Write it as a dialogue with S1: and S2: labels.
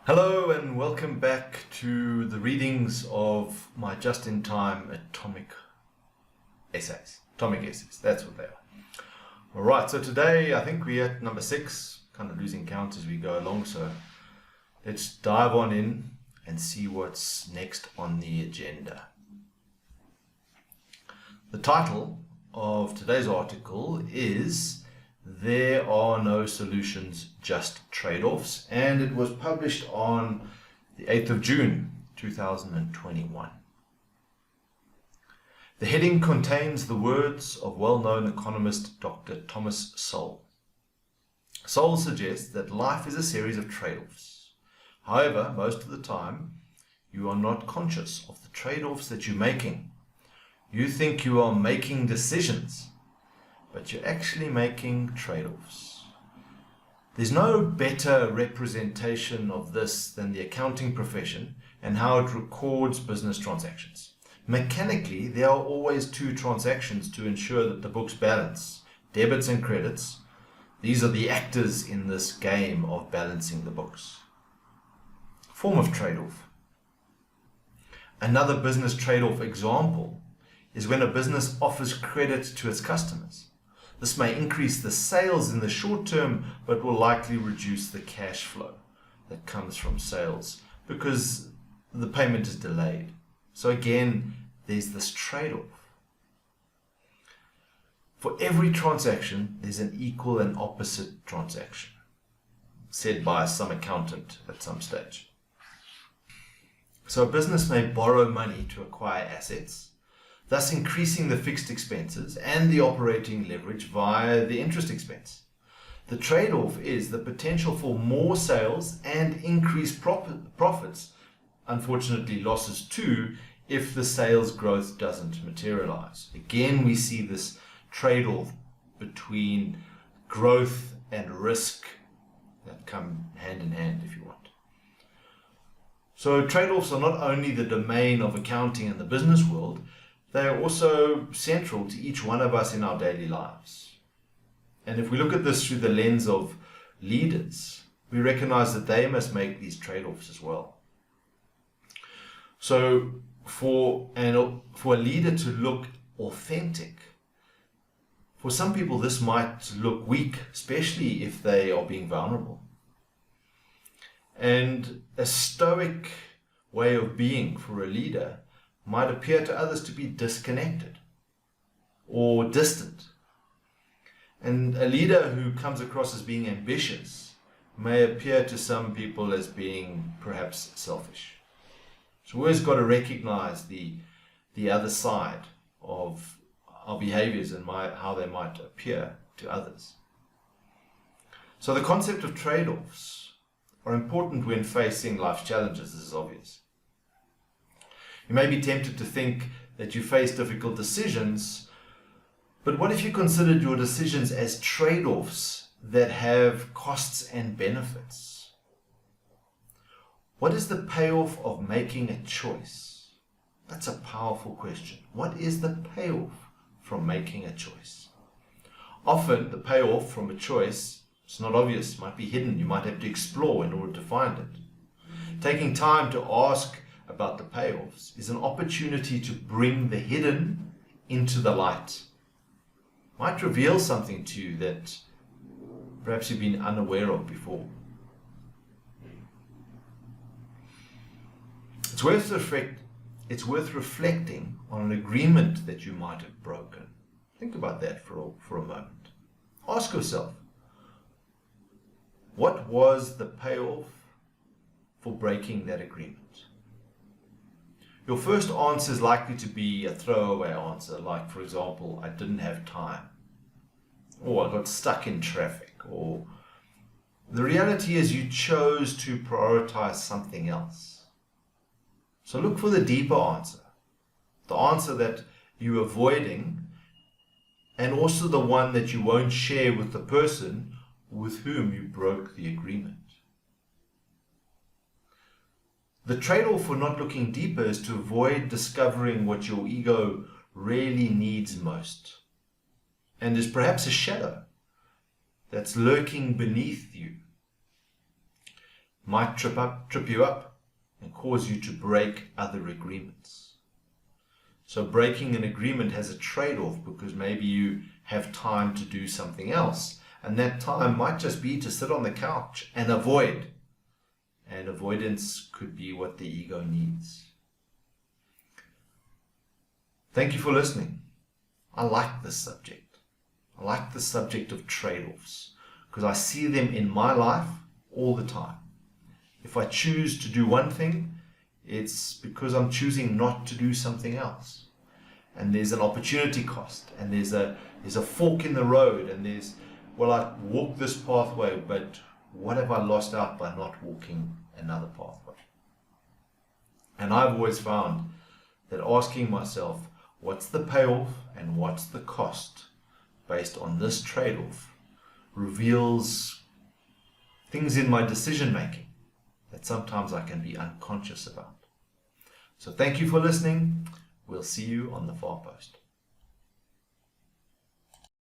S1: Hello and welcome back to the readings of my just-in-time atomic essays. That's what they are. Alright, so today I think we're at number 6, kind of losing count as we go along, so let's dive on in and see what's next on the agenda. The title of today's article is "There Are No Solutions, Just Trade-offs," and it was published on the 8th of June 2021. The heading contains the words of well-known economist Dr. Thomas Sowell. Sowell suggests that life is a series of trade-offs. However, most of the time, you are not conscious of the trade-offs that you're making. You think you are making decisions, but you're actually making trade-offs. There's no better representation of this than the accounting profession and how it records business transactions. Mechanically, there are always two transactions to ensure that the books balance, debits and credits. These are the actors in this game of balancing the books. Form of trade-off. Another business trade-off example is when a business offers credit to its customers. This may increase the sales in the short term, but will likely reduce the cash flow that comes from sales because the payment is delayed. So again, there's this trade-off. For every transaction, there's an equal and opposite transaction, said by some accountant at some stage. So a business may borrow money to acquire assets, thus increasing the fixed expenses and the operating leverage via the interest expense. The trade-off is the potential for more sales and increased profits, unfortunately losses too, if the sales growth doesn't materialize. Again, we see this trade-off between growth and risk that come hand in hand, if you want. So trade-offs are not only the domain of accounting and the business world, they are also central to each one of us in our daily lives. And if we look at this through the lens of leaders, we recognize that they must make these trade-offs as well. So for a leader to look authentic, for some people this might look weak, especially if they are being vulnerable. And a stoic way of being for a leader might appear to others to be disconnected or distant. And a leader who comes across as being ambitious may appear to some people as being perhaps selfish. So we always got to recognize the other side of our behaviors and how they might appear to others. So the concept of trade-offs are important when facing life's challenges. This is obvious. You may be tempted to think that you face difficult decisions, but what if you considered your decisions as trade-offs that have costs and benefits? What is the payoff of making a choice? That's a powerful question. What is the payoff from making a choice? Often the payoff from a choice is not obvious, might be hidden. You might have to explore in order to find it. Taking time to ask about the payoffs is an opportunity to bring the hidden into the light. Might reveal something to you that perhaps you've been unaware of before. It's worth reflecting on an agreement that you might have broken. Think about that for a moment. Ask yourself, what was the payoff for breaking that agreement? Your first answer is likely to be a throwaway answer, like, for example, I didn't have time, or I got stuck in traffic, or the reality is you chose to prioritize something else. So look for the deeper answer, the answer that you're avoiding, and also the one that you won't share with the person with whom you broke the agreement. The trade-off for not looking deeper is to avoid discovering what your ego really needs most, and is perhaps a shadow that's lurking beneath you. might trip you up and cause you to break other agreements. So breaking an agreement has a trade-off, because maybe you have time to do something else, and that time might just be to sit on the couch and avoid. And avoidance could be what the ego needs. Thank you for listening. I like this subject. I like the subject of trade-offs, because I see them in my life all the time. If I choose to do one thing, it's because I'm choosing not to do something else. And there's an opportunity cost, and there's a fork in the road, and well, I walked this pathway, but what have I lost out by not walking another pathway? And I've always found that asking myself, what's the payoff and what's the cost based on this trade-off, reveals things in my decision making that sometimes I can be unconscious about. So thank you for listening. We'll see you on the far post.